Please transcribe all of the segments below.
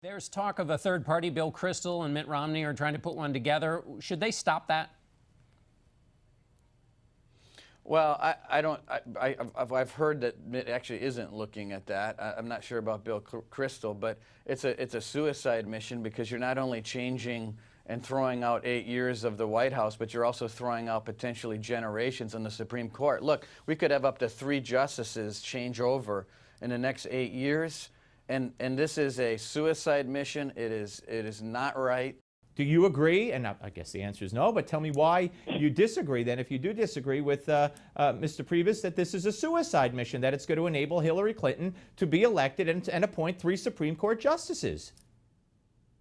There's talk of a third party. Bill Kristol and Mitt Romney are trying to put one together. Should they stop that? Well, I've heard that Mitt actually isn't looking at that. I'm not sure about Bill Kristol, but it's a suicide mission, because you're not only changing and throwing out 8 years of the White House, but you're also throwing out potentially generations on the Supreme Court. Look, we could have up to 3 justices change over in the next 8 years, and this is a suicide mission. It is not right. Do you agree? And I guess the answer is no, but tell me why you disagree then, if you do disagree with Mr. Priebus, that this is a suicide mission, that it's going to enable Hillary Clinton to be elected and appoint 3 Supreme Court justices.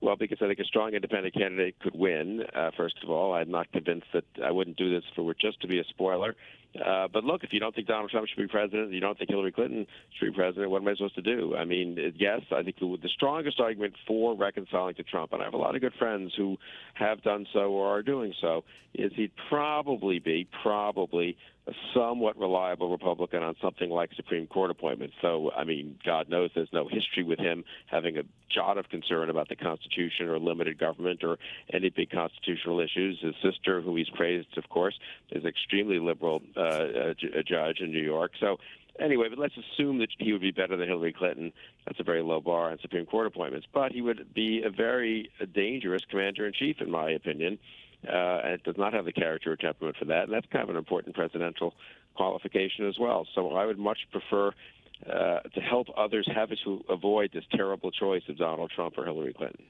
Well, because I think a strong independent candidate could win, first of all. I'm not convinced that I wouldn't do this if it were just to be a spoiler. But look, if you don't think Donald Trump should be president, you don't think Hillary Clinton should be president, what am I supposed to do? I mean, yes, I think the strongest argument for reconciling to Trump, and I have a lot of good friends who have done so or are doing so, is he'd probably be a somewhat reliable Republican on something like Supreme Court appointments. So, I mean, God knows there's no history with him having a jot of concern about the Constitution or limited government or any big constitutional issues. His sister, who he's praised, of course, is extremely liberal a judge in New York. So anyway, but let's assume that he would be better than Hillary Clinton. That's a very low bar on Supreme Court appointments. But he would be a very dangerous commander-in-chief, in my opinion. And does not have the character or temperament for that. And that's kind of an important presidential qualification as well. So I would much prefer to help others have it to avoid this terrible choice of Donald Trump or Hillary Clinton.